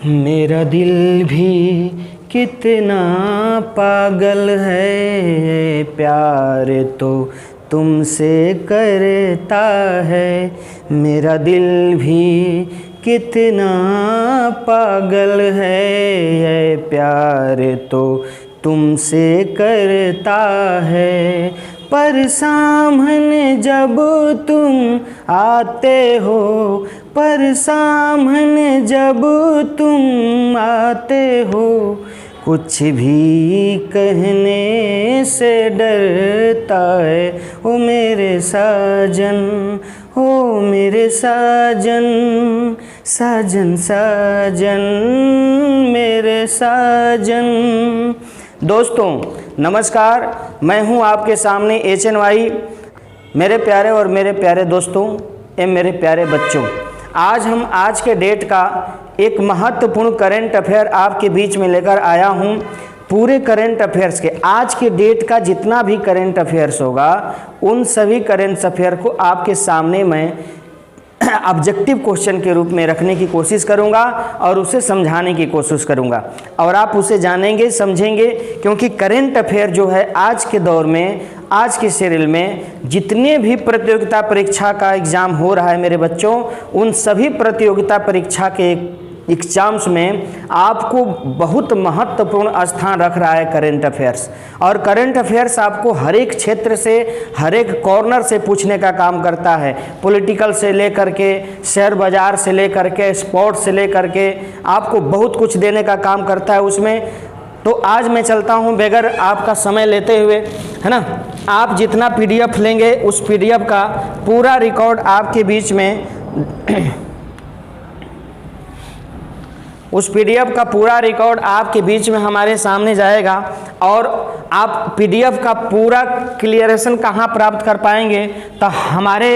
मेरा दिल भी कितना पागल है, प्यार तो तुमसे करता है। मेरा दिल भी कितना पागल है, प्यार तो तुमसे करता है। पर सामने जब तुम आते हो, पर सामने जब तुम आते हो, कुछ भी कहने से डरता है। ओ मेरे साजन, ओ मेरे साजन, साजन साजन मेरे साजन। दोस्तों नमस्कार, मैं हूं आपके सामने HNY। मेरे प्यारे और मेरे प्यारे दोस्तों एवं मेरे प्यारे बच्चों, आज के डेट का एक महत्वपूर्ण करंट अफेयर आपके बीच में लेकर आया हूं। पूरे करंट अफेयर्स के आज के डेट का जितना भी करंट अफेयर्स होगा, उन सभी करंट अफेयर को आपके सामने मैं ऑब्जेक्टिव क्वेश्चन के रूप में रखने की कोशिश करूंगा और उसे समझाने की कोशिश करूंगा और आप उसे जानेंगे, समझेंगे। क्योंकि करंट अफेयर जो है आज के दौर में, आज के सीरियल में जितने भी प्रतियोगिता परीक्षा का एग्ज़ाम हो रहा है मेरे बच्चों, उन सभी प्रतियोगिता परीक्षा के एग्जाम्स में आपको बहुत महत्वपूर्ण स्थान रख रहा है करंट अफेयर्स। और करंट अफेयर्स आपको हर एक क्षेत्र से, हर एक कॉर्नर से पूछने का काम करता है। पॉलिटिकल से लेकर के, शेयर बाज़ार से लेकर के, स्पोर्ट्स से लेकर के, आपको बहुत कुछ देने का काम करता है उसमें। तो आज मैं चलता हूं बगैर आपका समय लेते हुए, है ना। आप जितना PDF लेंगे उस PDF का पूरा रिकॉर्ड आपके बीच में उस PDF का पूरा रिकॉर्ड आपके बीच में हमारे सामने जाएगा। और आप PDF का पूरा क्लियरेशन कहाँ प्राप्त कर पाएंगे, तो हमारे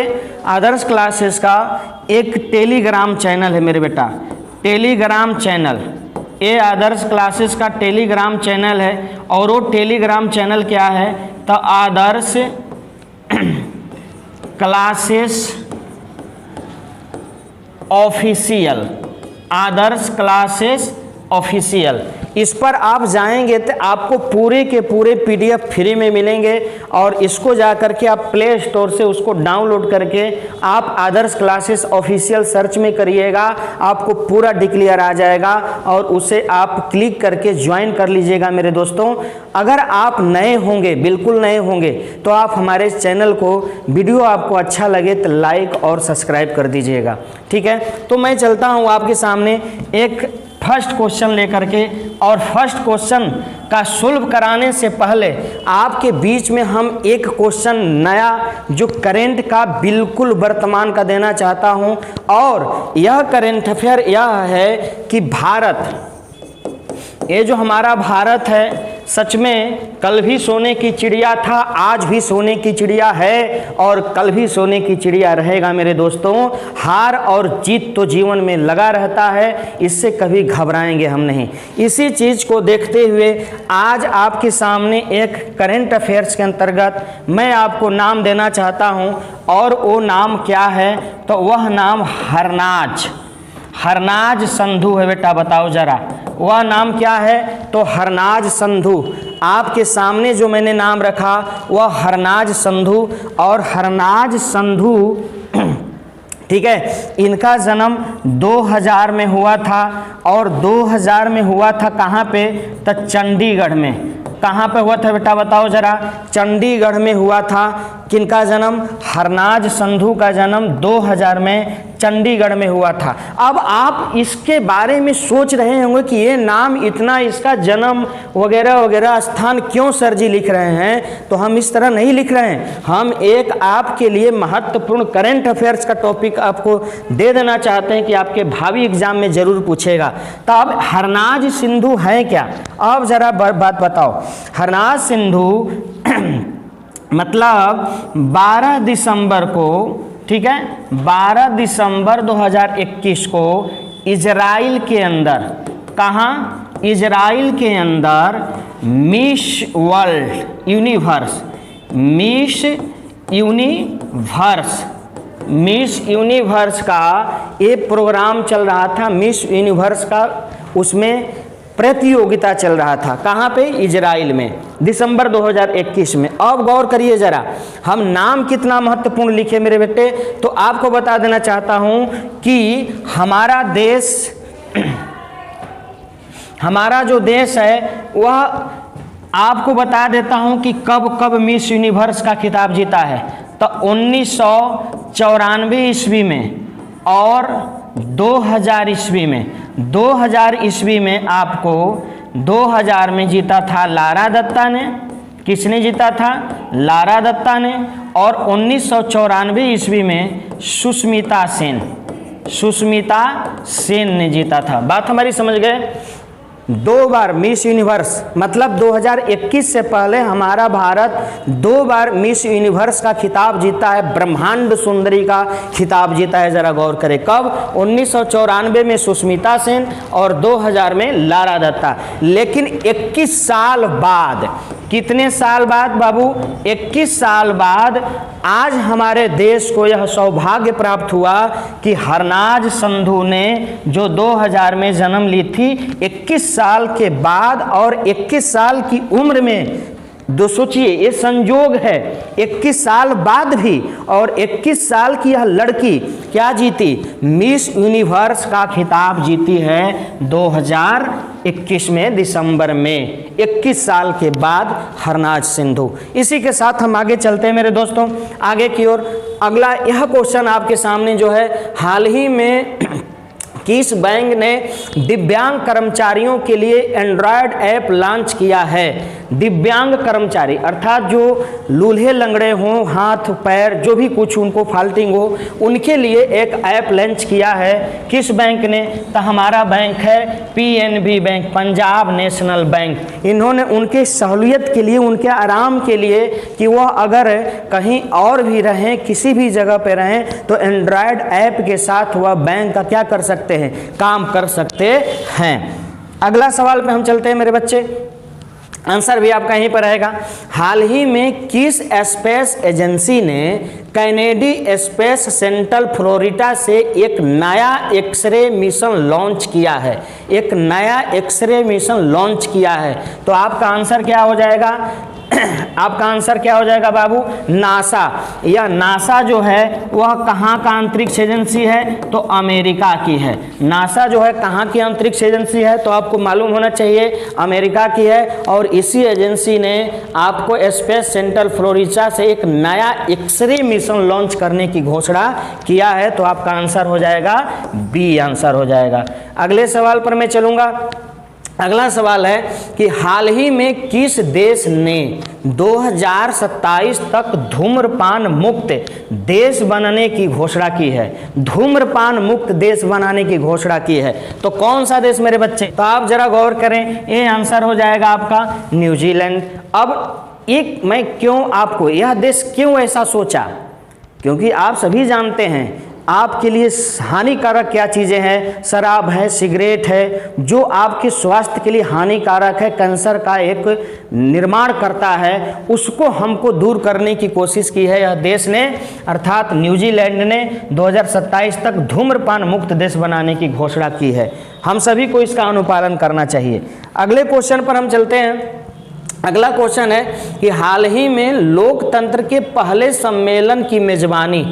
आदर्श क्लासेस का एक टेलीग्राम चैनल है मेरे बेटा, टेलीग्राम चैनल। ये आदर्श क्लासेस का टेलीग्राम चैनल है। और वो टेलीग्राम चैनल क्या है, तो आदर्श क्लासेस ऑफिशियल, आदर्श क्लासेस ऑफिशियल। इस पर आप जाएंगे तो आपको पूरे के पूरे PDF फ्री में मिलेंगे। और इसको जा करके आप प्ले स्टोर से उसको डाउनलोड करके आप आदर्श क्लासेस ऑफिशियल सर्च में करिएगा, आपको पूरा डिक्लेयर आ जाएगा और उसे आप क्लिक करके ज्वाइन कर लीजिएगा मेरे दोस्तों। अगर आप नए होंगे, बिल्कुल नए होंगे, तो आप हमारे चैनल को, वीडियो आपको अच्छा लगे तो लाइक और सब्सक्राइब कर दीजिएगा, ठीक है। तो मैं चलता हूँ आपके सामने एक फर्स्ट क्वेश्चन लेकर के। और फर्स्ट क्वेश्चन का सुलभ कराने से पहले आपके बीच में हम एक क्वेश्चन नया जो करंट का बिल्कुल वर्तमान का देना चाहता हूं। और यह करंट अफेयर यह है कि भारत, ये जो हमारा भारत है, सच में कल भी सोने की चिड़िया था, आज भी सोने की चिड़िया है और कल भी सोने की चिड़िया रहेगा मेरे दोस्तों। हार और जीत तो जीवन में लगा रहता है, इससे कभी घबराएंगे हम नहीं। इसी चीज़ को देखते हुए आज आपके सामने एक करंट अफेयर्स के अंतर्गत मैं आपको नाम देना चाहता हूं। और वो नाम क्या है, तो वह नाम हरनाज संधू है बेटा। बताओ जरा वह नाम क्या है, तो हरनाज संधू। आपके सामने जो मैंने नाम रखा वह हरनाज संधू। और हरनाज संधू ठीक है, इनका जन्म 2000 में हुआ था। और 2000 में हुआ था कहाँ पे, तो चंडीगढ़ में। कहाँ पे हुआ था बेटा बताओ जरा, चंडीगढ़ में हुआ था। किनका जन्म, हरनाज संधू का जन्म 2000 में चंडीगढ़ में हुआ था। अब आप इसके बारे में सोच रहे होंगे कि ये नाम इतना, इसका जन्म वगैरह वगैरह स्थान क्यों सर जी लिख रहे हैं। तो हम इस तरह नहीं लिख रहे हैं, हम एक आपके लिए महत्वपूर्ण करंट अफेयर्स का टॉपिक आपको दे देना चाहते हैं कि आपके भावी एग्जाम में जरूर पूछेगा। तो अब हरनाज सिंधु है क्या, अब जरा बात बताओ। हरनाज सिंधु मतलब 12 दिसंबर को, ठीक है, 12 दिसंबर 2021 को इजराइल के अंदर, कहाँ, इजराइल के अंदर miss world universe, miss universe miss universe का ये प्रोग्राम चल रहा था, मिस यूनिवर्स का उसमें प्रतियोगिता चल रहा था। कहाँ पे? इजराइल में, दिसंबर 2021 में। अब गौर करिए जरा, हम नाम कितना महत्वपूर्ण लिखे मेरे बेटे। तो आपको बता देना चाहता हूँ कि हमारा देश हमारा जो देश है वह आपको बता देता हूं कि कब कब मिस यूनिवर्स का खिताब जीता है। तो 1994 ईस्वी में और 2000 ईस्वी में। 2000 ईस्वी में आपको 2000 में जीता था लारा दत्ता ने। किसने जीता था? लारा दत्ता ने। और 1994 ईस्वी में सुष्मिता सेन ने जीता था। बात हमारी समझ गए? 2 बार मिस यूनिवर्स, मतलब 2021 से पहले हमारा भारत 2 बार मिस यूनिवर्स का खिताब जीता है, ब्रह्मांड सुंदरी का खिताब जीता है। जरा गौर करें, कब? 1994 में सुष्मिता सेन और 2000 में लारा दत्ता। लेकिन 21 साल बाद, कितने साल बाद बाबू? 21 साल बाद आज हमारे देश को यह सौभाग्य प्राप्त हुआ कि हरनाज संधू ने जो 2000 में जन्म ली थी, 21 साल के बाद और 21 साल की उम्र में, दो सोचिए ये संयोग है, 21 साल बाद भी और 21 साल की यह लड़की क्या जीती? मिस यूनिवर्स का खिताब जीती है 2021 में दिसंबर में, 21 साल के बाद हरनाज सिंधु। इसी के साथ हम आगे चलते हैं मेरे दोस्तों, आगे की ओर। अगला यह क्वेश्चन आपके सामने जो है, हाल ही में किस बैंक ने दिव्यांग कर्मचारियों के लिए एंड्रॉयड ऐप लॉन्च किया है? दिव्यांग कर्मचारी अर्थात जो लूल्हे लंगड़े हों, हाथ पैर जो भी कुछ उनको फाल्टिंग हो, उनके लिए एक ऐप लॉन्च किया है। किस बैंक ने? तो हमारा बैंक है PNB bank, Punjab national bank. इन्होंने उनके सहूलियत के लिए, उनके आराम के लिए कि वह अगर कहीं और भी रहें, किसी भी जगह पे रहें, तो एंड्रॉयड ऐप के साथ वह बैंक का क्या कर सकते हैं? काम कर सकते हैं। अगला सवाल पे हम चलते हैं मेरे बच्चे, आंसर भी आपका यहीं पर रहेगा। हाल ही में किस स्पेस एजेंसी ने कैनेडी स्पेस सेंटर फ्लोरिडा से एक नया एक्सरे मिशन लॉन्च किया है? एक नया एक्सरे मिशन लॉन्च किया है। तो आपका आंसर क्या हो जाएगा? आपका आंसर क्या हो जाएगा बाबू? नासा। या नासा जो है वह कहाँ का अंतरिक्ष एजेंसी है? तो अमेरिका की है। नासा जो है कहाँ की अंतरिक्ष एजेंसी है? तो आपको मालूम होना चाहिए अमेरिका की है। और इसी एजेंसी ने आपको स्पेस सेंटर फ्लोरिडा से एक नया एक्सरे मिशन लॉन्च करने की घोषणा किया है। तो आपका आंसर हो जाएगा बी, आंसर हो जाएगा। अगले सवाल पर मैं चलूंगा। अगला सवाल है कि हाल ही में किस देश ने 2027 तक धूम्रपान मुक्त देश बनने की घोषणा की है? धूम्रपान मुक्त देश बनाने की घोषणा की है। तो कौन सा देश मेरे बच्चे? तो आप जरा गौर करें, ये आंसर हो जाएगा आपका न्यूजीलैंड। अब एक मैं क्यों आपको यह देश क्यों ऐसा सोचा, क्योंकि आप सभी जानते हैं आपके लिए हानिकारक क्या चीज़ें हैं। शराब है, सिगरेट है, जो आपके स्वास्थ्य के लिए हानिकारक है, कैंसर का एक निर्माण करता है, उसको हमको दूर करने की कोशिश की है यह देश ने, अर्थात न्यूजीलैंड ने 2027 तक धूम्रपान मुक्त देश बनाने की घोषणा की है। हम सभी को इसका अनुपालन करना चाहिए। अगले क्वेश्चन पर हम चलते हैं। अगला क्वेश्चन है कि हाल ही में लोकतंत्र के पहले सम्मेलन की मेजबानी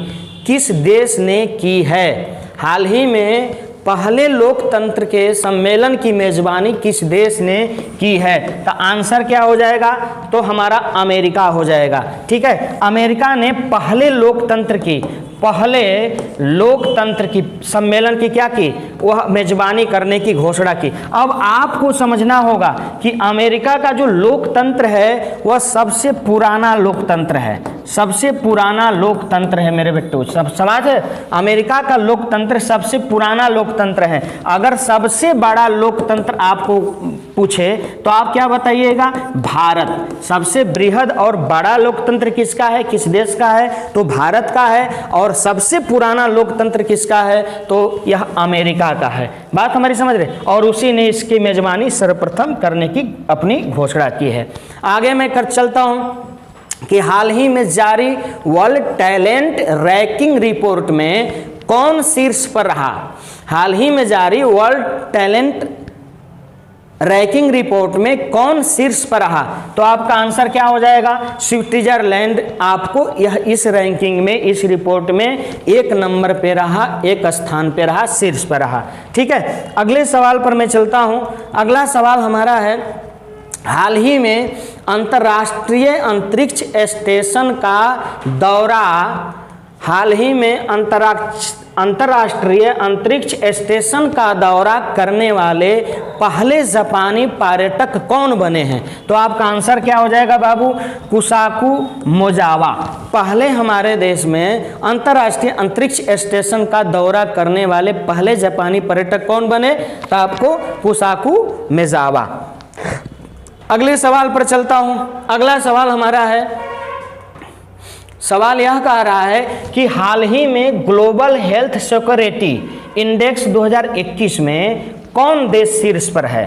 किस देश ने की है? हाल ही में पहले लोकतंत्र के सम्मेलन की मेजबानी किस देश ने की है? तो आंसर क्या हो जाएगा? तो हमारा अमेरिका हो जाएगा। ठीक है, अमेरिका ने पहले लोकतंत्र की सम्मेलन की क्या की? वह मेजबानी करने की घोषणा की। अब आपको समझना होगा कि अमेरिका का जो लोकतंत्र है वह सबसे पुराना लोकतंत्र है, सबसे पुराना लोकतंत्र है मेरे बेटो। सब समझ है, अमेरिका का लोकतंत्र सबसे पुराना लोकतंत्र है। अगर सबसे बड़ा लोकतंत्र आपको पूछे तो आप क्या बताइएगा? भारत। सबसे बृहद और बड़ा लोकतंत्र किसका है, किस देश का है? तो भारत का है। और सबसे पुराना लोकतंत्र किसका है? तो यह अमेरिका का है। बात हमारी समझ रहे? और उसी ने इसकी मेजबानी सर्वप्रथम करने की अपनी घोषणा की है। आगे मैं कर चलता हूं। कि हाल ही में जारी वर्ल्ड टैलेंट रैंकिंग रिपोर्ट में कौन शीर्ष पर रहा? हाल ही में जारी वर्ल्ड टैलेंट रैंकिंग रिपोर्ट में कौन शीर्ष पर रहा? तो आपका आंसर क्या हो जाएगा? स्विट्जरलैंड आपको यह इस रैंकिंग में, इस रिपोर्ट में 1 नंबर पे रहा, 1 स्थान पे रहा, शीर्ष पर रहा। ठीक है, अगले सवाल पर मैं चलता हूं। अगला सवाल हमारा है, हाल ही में अंतर्राष्ट्रीय अंतरिक्ष स्टेशन का दौरा, हाल ही में अंतर्राष्ट्रीय अंतरिक्ष स्टेशन का दौरा करने वाले पहले जापानी पर्यटक कौन बने हैं? तो आपका आंसर क्या हो जाएगा बाबू? कुसाकू मोजावा। पहले हमारे देश में अंतर्राष्ट्रीय अंतरिक्ष स्टेशन का दौरा करने वाले पहले जापानी पर्यटक कौन बने? तो आपको कुसाकू मोजावा। अगले सवाल पर चलता हूं। अगला सवाल हमारा है, सवाल यह कह रहा है कि हाल ही में ग्लोबल हेल्थ सिक्योरिटी इंडेक्स 2021 में कौन देश शीर्ष पर है?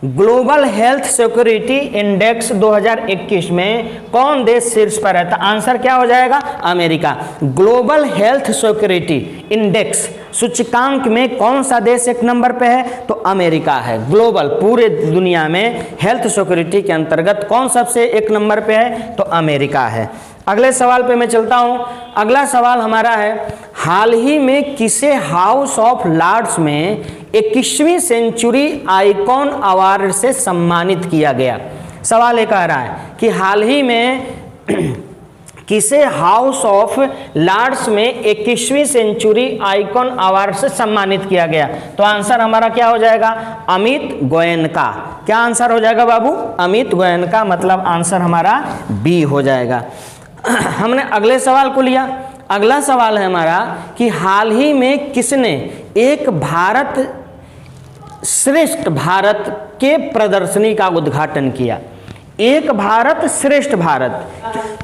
ग्लोबल हेल्थ सिक्योरिटी इंडेक्स 2021 में कौन देश शीर्ष पर है? तो आंसर क्या हो जाएगा? America. Global health security index सूचकांक में कौन सा देश 1 नंबर पे है? तो अमेरिका है। ग्लोबल पूरे दुनिया में हेल्थ सिक्योरिटी के अंतर्गत कौन सबसे 1 नंबर पे है? तो अमेरिका है। अगले सवाल पे मैं चलता हूं। अगला सवाल हमारा है, हाल ही में किसे हाउस ऑफ लॉर्ड्स में 21वीं सेंचुरी आइकॉन अवार्ड से सम्मानित किया गया? सवाल ये कह रहा है कि हाल ही में किसे हाउस ऑफ लॉर्ड्स में 21वीं सेंचुरी आइकॉन अवार्ड से सम्मानित किया गया? तो आंसर हमारा क्या हो जाएगा? अमित गोयनका। क्या आंसर हो जाएगा बाबू? अमित गोयनका, मतलब आंसर हमारा बी हो जाएगा। हमने अगले सवाल को लिया। अगला सवाल है हमारा कि हाल ही में किसने एक भारत श्रेष्ठ भारत के प्रदर्शनी का उद्घाटन किया? एक भारत श्रेष्ठ भारत,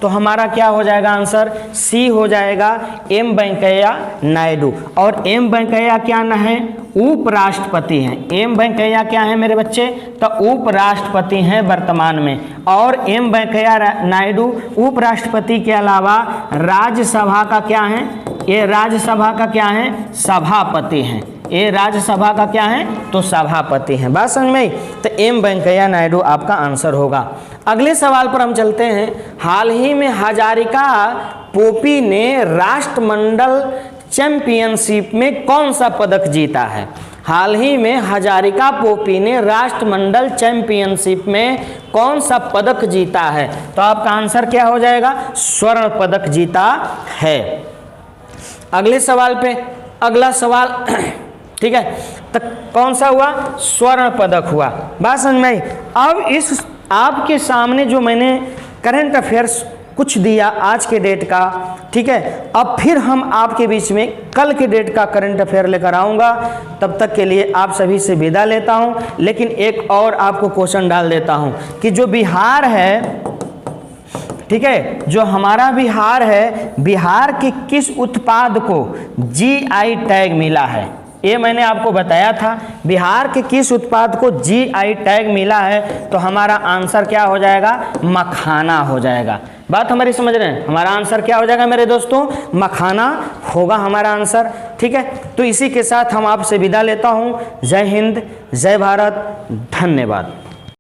तो हमारा क्या हो जाएगा आंसर? सी हो जाएगा, एम वेंकैया नायडू। और एम वेंकैया क्या ना है? उपराष्ट्रपति हैं। एम वेंकैया क्या है मेरे बच्चे? तो उपराष्ट्रपति हैं वर्तमान में। और एम वेंकैया नायडू उपराष्ट्रपति के अलावा राज्यसभा का क्या है? ये राज्यसभा का क्या है? सभापति हैं। ये राज्यसभा का क्या है? तो सभापति हैं। बात समझ में आई? तो एम वेंकैया नायडू आपका आंसर होगा। अगले सवाल पर हम चलते हैं। हाल ही में हजारिका पोपी ने राष्ट्रमंडल चैंपियनशिप में कौन सा पदक जीता है? हाल ही में हजारिका पोपी ने राष्ट्रमंडल चैंपियनशिप में कौन सा पदक जीता है? तो आपका आंसर क्या हो जाएगा? स्वर्ण पदक जीता है। अगले सवाल पे, अगला सवाल ठीक है, तो कौन सा हुआ? स्वर्ण पदक हुआ। बात समझ में आई? अब इस आपके सामने जो मैंने करंट अफेयर्स कुछ दिया आज के डेट का, ठीक है, अब फिर हम आपके बीच में कल के डेट का करंट अफेयर लेकर आऊँगा। तब तक के लिए आप सभी से विदा लेता हूँ। लेकिन एक और आपको क्वेश्चन डाल देता हूँ कि जो बिहार है, ठीक है, जो हमारा बिहार है, बिहार के किस उत्पाद को जीआई टैग मिला है? ये मैंने आपको बताया था। बिहार के किस उत्पाद को जीआई टैग मिला है? तो हमारा आंसर क्या हो जाएगा? मखाना हो जाएगा। बात हमारी समझ रहे हैं? हमारा आंसर क्या हो जाएगा मेरे दोस्तों? मखाना होगा हमारा आंसर। ठीक है, तो इसी के साथ हम आपसे विदा लेता हूँ। जय हिंद, जय भारत, धन्यवाद।